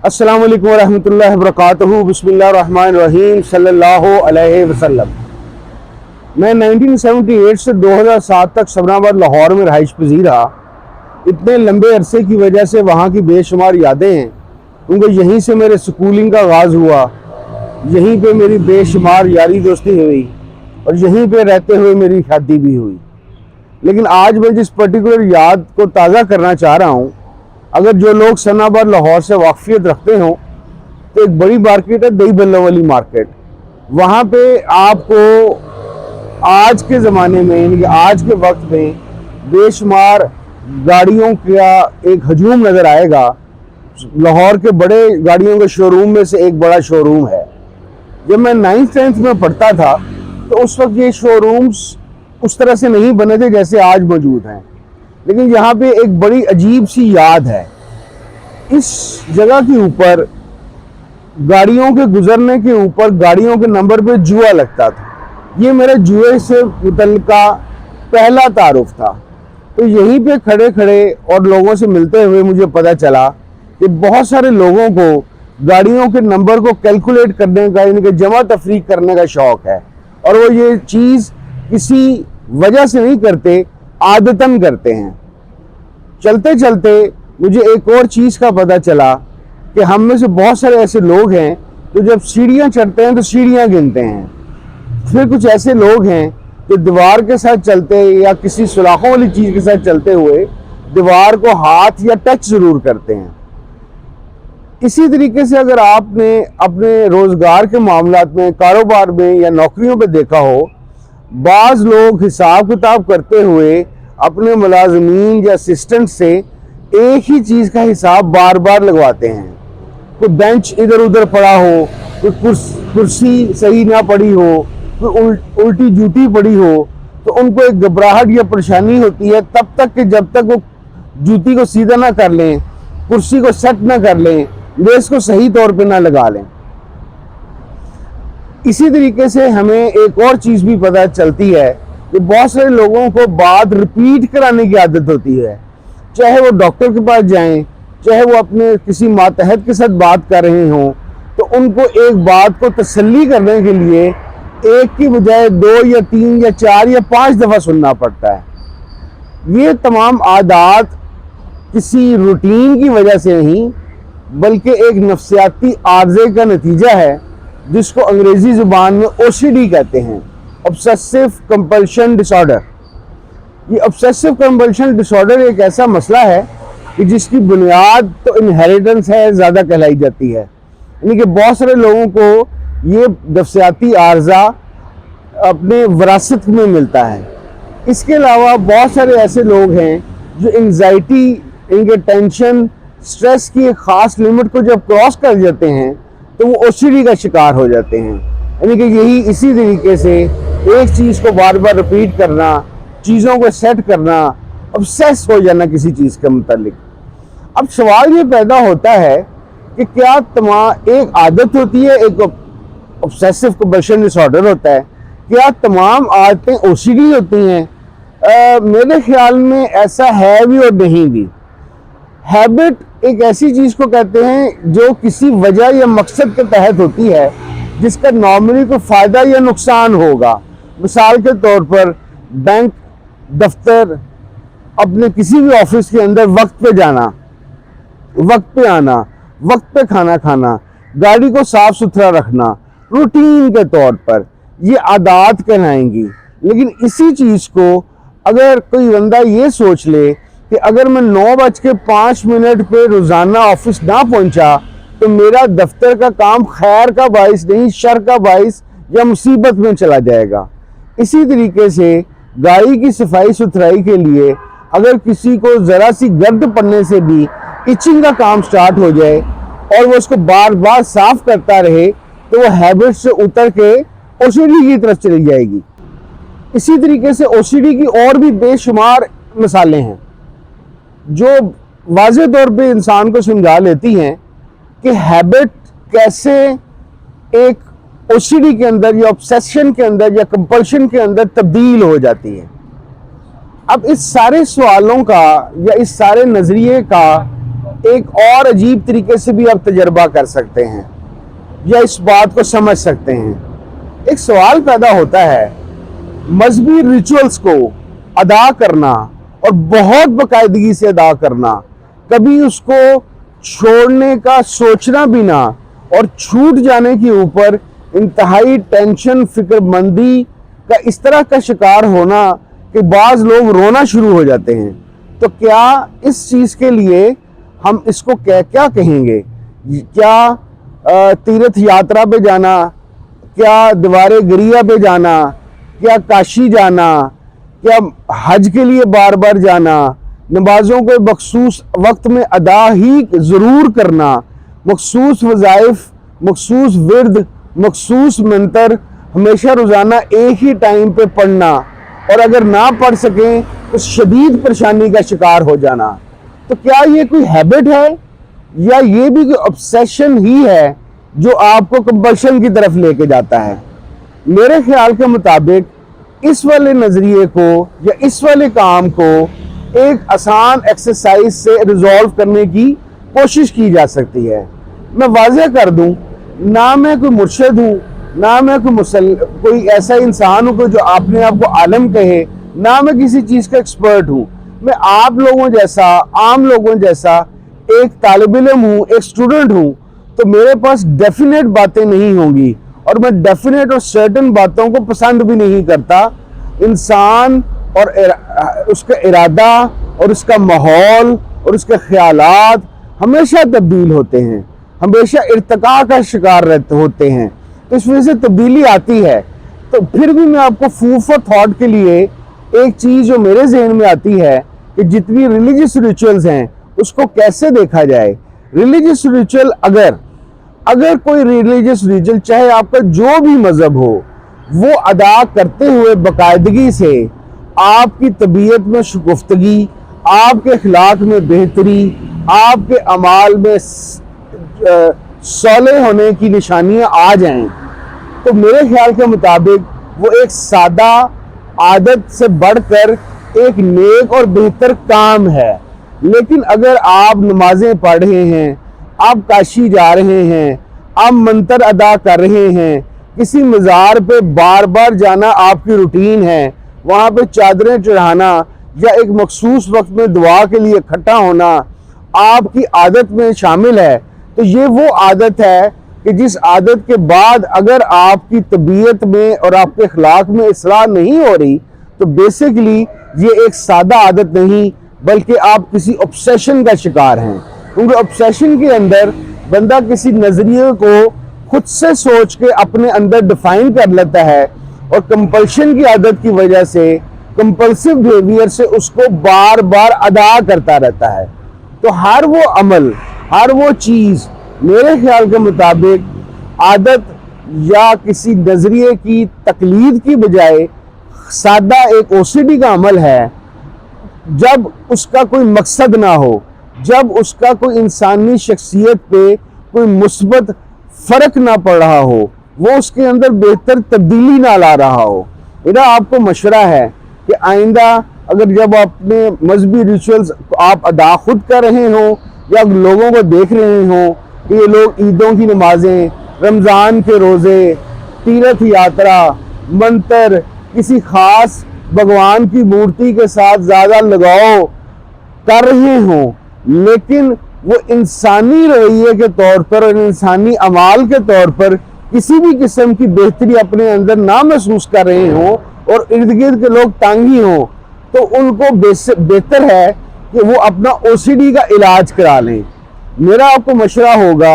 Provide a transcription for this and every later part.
السلام علیکم ورحمۃ اللہ وبرکاتہ۔ بسم اللہ الرحمن الرحیم، صلی اللہ علیہ وسلم۔ میں 1978 سے 2007 تک سبرن آباد لاہور میں رہائش پذیر رہا۔ اتنے لمبے عرصے کی وجہ سے وہاں کی بے شمار یادیں ہیں، کیونکہ یہیں سے میرے سکولنگ کا آغاز ہوا، یہیں پہ میری بے شمار یاری دوستی ہوئی اور یہیں پہ رہتے ہوئے میری شادی بھی ہوئی۔ لیکن آج میں جس پرٹیکولر یاد کو تازہ کرنا چاہ رہا ہوں، اگر جو لوگ سبرن آباد لاہور سے واقفیت رکھتے ہوں تو ایک بڑی مارکیٹ ہے دہی بلوں والی مارکیٹ۔ وہاں پہ آپ کو آج کے زمانے میں یعنی کہ آج کے وقت میں بے شمار گاڑیوں کا ایک ہجوم نظر آئے گا۔ لاہور کے بڑے گاڑیوں کے شو روم میں سے ایک بڑا شو روم ہے۔ جب میں 9th میں پڑھتا تھا تو اس وقت یہ شو رومز اس طرح سے نہیں بنے تھے جیسے آج موجود ہیں، لیکن یہاں پہ ایک بڑی عجیب سی یاد ہے۔ اس جگہ کے اوپر گاڑیوں کے گزرنے کے اوپر گاڑیوں کے نمبر پہ جوا لگتا تھا۔ یہ میرا جوئے سے متعلقہ پہلا تعارف تھا۔ تو یہیں پہ کھڑے کھڑے اور لوگوں سے ملتے ہوئے مجھے پتہ چلا کہ بہت سارے لوگوں کو گاڑیوں کے نمبر کو کیلکولیٹ کرنے کا یعنی کہ جمع تفریق کرنے کا شوق ہے، اور وہ یہ چیز کسی وجہ سے نہیں کرتے، عادتاً کرتے ہیں۔ چلتے چلتے مجھے ایک اور چیز کا پتہ چلا کہ ہم میں سے بہت سارے ایسے لوگ ہیں جو جب سیڑھیاں چڑھتے ہیں تو سیڑھیاں گنتے ہیں۔ پھر کچھ ایسے لوگ ہیں جو دیوار کے ساتھ چلتے یا کسی سلاخوں والی چیز کے ساتھ چلتے ہوئے دیوار کو ہاتھ یا ٹچ ضرور کرتے ہیں۔ اسی طریقے سے اگر آپ نے اپنے روزگار کے معاملات میں، کاروبار میں یا نوکریوں پہ دیکھا ہو، بعض لوگ حساب کتاب کرتے ہوئے اپنے ملازمین یا اسسٹنٹ سے ایک ہی چیز کا حساب بار بار لگواتے ہیں۔ کوئی بینچ ادھر ادھر پڑا ہو، کوئی کرسی صحیح نہ پڑی ہو، کوئی الٹی جوتی پڑی ہو، تو ان کو ایک گھبراہٹ یا پریشانی ہوتی ہے تب تک کہ جب تک وہ جوتی کو سیدھا نہ کر لیں، کرسی کو سیٹ نہ کر لیں، لیس کو صحیح طور پہ نہ لگا لیں۔ اسی طریقے سے ہمیں ایک اور چیز بھی پتہ چلتی ہے کہ بہت سارے لوگوں کو بات ریپیٹ کرانے کی عادت ہوتی ہے۔ چاہے وہ ڈاکٹر کے پاس جائیں، چاہے وہ اپنے کسی ماتحت کے ساتھ بات کر رہے ہوں، تو ان کو ایک بات کو تسلی کرنے کے لیے ایک کی بجائے 2 یا 3 یا 4 یا 5 دفعہ سننا پڑتا ہے۔ یہ تمام عادات کسی روٹین کی وجہ سے نہیں بلکہ ایک نفسیاتی عارضے کا نتیجہ ہے، جس کو انگریزی زبان میں OCD کہتے ہیں، obsessive compulsion disorder۔ یہ obsessive compulsion disorder ایک ایسا مسئلہ ہے کہ جس کی بنیاد تو انہیریٹنس ہے، زیادہ کہلائی جاتی ہے، یعنی کہ بہت سارے لوگوں کو یہ نفسیاتی عارضہ اپنے وراثت میں ملتا ہے۔ اس کے علاوہ بہت سارے ایسے لوگ ہیں جو انگزائٹی، ان کے ٹینشن، سٹریس کی ایک خاص لمٹ کو جب کراس کر جاتے ہیں تو وہ OCD کا شکار ہو جاتے ہیں، یعنی کہ یہی اسی طریقے سے ایک چیز کو بار بار ریپیٹ کرنا، چیزوں کو سیٹ کرنا، obsess ہو جانا کسی چیز کے متعلق۔ اب سوال یہ پیدا ہوتا ہے کہ کیا ایک عادت ہوتی ہے، ایک obsessive compulsion disorder ہوتا ہے، کیا تمام عادتیں OCD ہوتی ہیں؟ میرے خیال میں ایسا ہے بھی اور نہیں بھی۔ ہیبٹ ایک ایسی چیز کو کہتے ہیں جو کسی وجہ یا مقصد کے تحت ہوتی ہے، جس کا نارملی کوئی فائدہ یا نقصان ہوگا۔ مثال کے طور پر بینک، دفتر، اپنے کسی بھی آفس کے اندر وقت پہ جانا، وقت پہ آنا، وقت پہ کھانا کھانا، گاڑی کو صاف ستھرا رکھنا، روٹین کے طور پر یہ عادات کہلائیں گی۔ لیکن اسی چیز کو اگر کوئی بندہ یہ سوچ لے کہ اگر میں 9:05 پہ روزانہ آفس نہ پہنچا تو میرا دفتر کا کام خیر کا باعث نہیں، شر کا باعث یا مصیبت میں چلا جائے گا۔ اسی طریقے سے گاڑی کی صفائی ستھرائی کے لیے اگر کسی کو ذرا سی گرد پڑنے سے بھی ایچنگ کا کام سٹارٹ ہو جائے اور وہ اس کو بار بار صاف کرتا رہے تو وہ ہیبٹ سے اتر کے OCD کی طرف چلی جائے گی۔ اسی طریقے سے OCD کی اور بھی بے شمار مثالیں ہیں جو واضح طور پہ انسان کو سمجھا لیتی ہیں کہ ہیبٹ کیسے ایک OCD کے اندر یا obsession کے اندر یا compulsion کے اندر تبدیل ہو جاتی ہے۔ اب اس سارے سوالوں کا یا اس سارے نظریے کا ایک اور عجیب طریقے سے بھی آپ تجربہ کر سکتے ہیں یا اس بات کو سمجھ سکتے ہیں۔ ایک سوال پیدا ہوتا ہے، مذہبی ریچولز کو ادا کرنا اور بہت باقاعدگی سے ادا کرنا، کبھی اس کو چھوڑنے کا سوچنا بھی نہ، اور چھوٹ جانے کے اوپر انتہائی ٹینشن، فکر مندی کا اس طرح کا شکار ہونا کہ بعض لوگ رونا شروع ہو جاتے ہیں۔ تو کیا اس چیز کے لیے ہم اس کو کیا کہیں گے؟ کیا تیرتھ یاترا پہ جانا، کیا دیوار گریا پہ جانا، کیا کاشی جانا، کیا حج کے لیے بار بار جانا، نمازوں کو مخصوص وقت میں ادا ہی ضرور کرنا، مخصوص وظائف، مخصوص ورد، مخصوص منتر ہمیشہ روزانہ ایک ہی ٹائم پہ پڑھنا، اور اگر نہ پڑھ سکیں تو شدید پریشانی کا شکار ہو جانا، تو کیا یہ کوئی ہیبٹ ہے یا یہ بھی کوئی obsession ہی ہے جو آپ کو کمپلشن کی طرف لے کے جاتا ہے؟ میرے خیال کے مطابق اس والے نظریے کو یا اس والے کام کو ایک آسان ایکسرسائز سے ریزالو کرنے کی کوشش کی جا سکتی ہے۔ میں واضح کر دوں، نہ میں کوئی مرشد ہوں، نہ میں کوئی ایسا انسان ہوں جو اپنے آپ کو عالم کہے، نہ میں کسی چیز کا ایکسپرٹ ہوں۔ میں آپ لوگوں جیسا، عام لوگوں جیسا ایک طالب علم ہوں، ایک اسٹوڈنٹ ہوں، تو میرے پاس ڈیفینیٹ باتیں نہیں ہوں گی، اور میں ڈیفینیٹ اور سرٹن باتوں کو پسند بھی نہیں کرتا۔ انسان اور اس کا ارادہ اور اس کا ماحول اور اس کے خیالات ہمیشہ تبدیل ہوتے ہیں، ہمیشہ ارتقاء کا شکار ہوتے ہیں، تو اس وجہ سے تبدیلی آتی ہے۔ تو پھر بھی میں آپ کو فوڈ فار تھاٹ کے لیے ایک چیز جو میرے ذہن میں آتی ہے کہ جتنی ریلیجیس ریچولز ہیں اس کو کیسے دیکھا جائے۔ ریلیجیس ریچول، اگر کوئی ریلیجیس ریچول چاہے آپ کا جو بھی مذہب ہو، وہ ادا کرتے ہوئے باقاعدگی سے آپ کی طبیعت میں شگفتگی، آپ کے اخلاق میں بہتری، آپ کے اعمال میں صالح ہونے کی نشانیاں آ جائیں، تو میرے خیال کے مطابق وہ ایک سادہ عادت سے بڑھ کر ایک نیک اور بہتر کام ہے۔ لیکن اگر آپ نمازیں پڑھ رہے ہیں، آپ کاشی جا رہے ہیں، آپ منتر ادا کر رہے ہیں، کسی مزار پہ بار بار جانا آپ کی روٹین ہے، وہاں پہ چادریں چڑھانا یا ایک مخصوص وقت میں دعا کے لیے اکٹھا ہونا آپ کی عادت میں شامل ہے، تو یہ وہ عادت ہے کہ جس عادت کے بعد اگر آپ کی طبیعت میں اور آپ کے اخلاق میں اصلاح نہیں ہو رہی، تو بیسیکلی یہ ایک سادہ عادت نہیں بلکہ آپ کسی obsession کا شکار ہیں۔ کیونکہ obsession کے اندر بندہ کسی نظریے کو خود سے سوچ کے اپنے اندر ڈیفائن کر لیتا ہے، اور کمپلشن کی عادت کی وجہ سے، کمپلسیو بیہیویئر سے اس کو بار بار ادا کرتا رہتا ہے۔ تو ہر وہ عمل، ہر وہ چیز میرے خیال کے مطابق عادت یا کسی نظریے کی تقلید کی بجائے سادہ ایک OCD کا عمل ہے، جب اس کا کوئی مقصد نہ ہو، جب اس کا کوئی انسانی شخصیت پہ کوئی مثبت فرق نہ پڑ رہا ہو، وہ اس کے اندر بہتر تبدیلی نہ لا رہا ہو۔ میرا آپ کو مشورہ ہے کہ آئندہ اگر جب اپنے مذہبی ریچولز آپ ادا خود کر رہے ہوں یا لوگوں کو دیکھ رہے ہوں کہ یہ لوگ عیدوں کی نمازیں، رمضان کے روزے، تیرتھ یاترا، منتر، کسی خاص بھگوان کی مورتی کے ساتھ زیادہ لگاؤ کر رہے ہوں، لیکن وہ انسانی رویے کے طور پر اور انسانی اعمال کے طور پر کسی بھی قسم کی بہتری اپنے اندر نہ محسوس کر رہے ہوں اور ارد گرد کے لوگ تانگی ہوں، تو ان کو بہتر ہے کہ وہ اپنا OCD کا علاج کرا لیں۔ میرا آپ کو مشورہ ہوگا،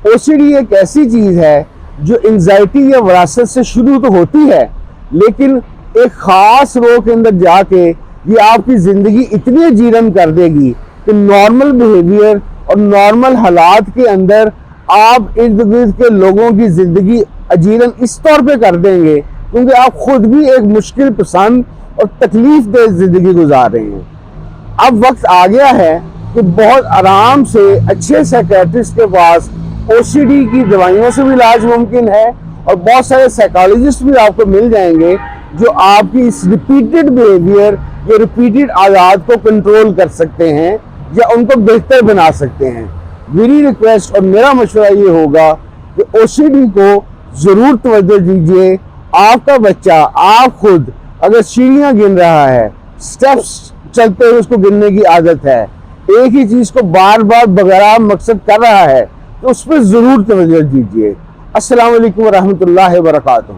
OCD ایک ایسی چیز ہے جو انزائٹی یا وراثت سے شروع تو ہوتی ہے، لیکن ایک خاص رو کے اندر جا کے یہ آپ کی زندگی اتنی اجیرن کر دے گی کہ نارمل بیہیویئر اور نارمل حالات کے اندر آپ ارد گرد کے لوگوں کی زندگی اجیرن اس طور پہ کر دیں گے کیونکہ آپ خود بھی ایک مشکل پسند اور تکلیف دہ زندگی گزار رہے ہیں۔ اب وقت آ گیا ہے کہ بہت آرام سے اچھے سائیکیٹرسٹ کے پاس OCD کی دوائیوں سے بھی علاج ممکن ہے، اور بہت سارے سائیکالوجسٹ بھی آپ کو مل جائیں گے جو آپ کی اس ریپیٹڈ بیہیویئر یا ریپیٹڈ عادات کو کنٹرول کر سکتے ہیں، یا ان کو بہتر بنا سکتے ہیں۔ میری ریکویسٹ اور میرا مشورہ یہ ہوگا کہ OCD کو ضرور توجہ دیجیے۔ آپ کا بچہ، آپ خود اگر سیڑھیاں گن رہا ہے، سٹیپس چلتے ہوئے اس کو گننے کی عادت ہے، ایک ہی چیز کو بار بار بغیر مقصد کر رہا ہے، تو اس پہ ضرور توجہ دیجیے۔ السلام علیکم ورحمۃ اللہ وبرکاتہ۔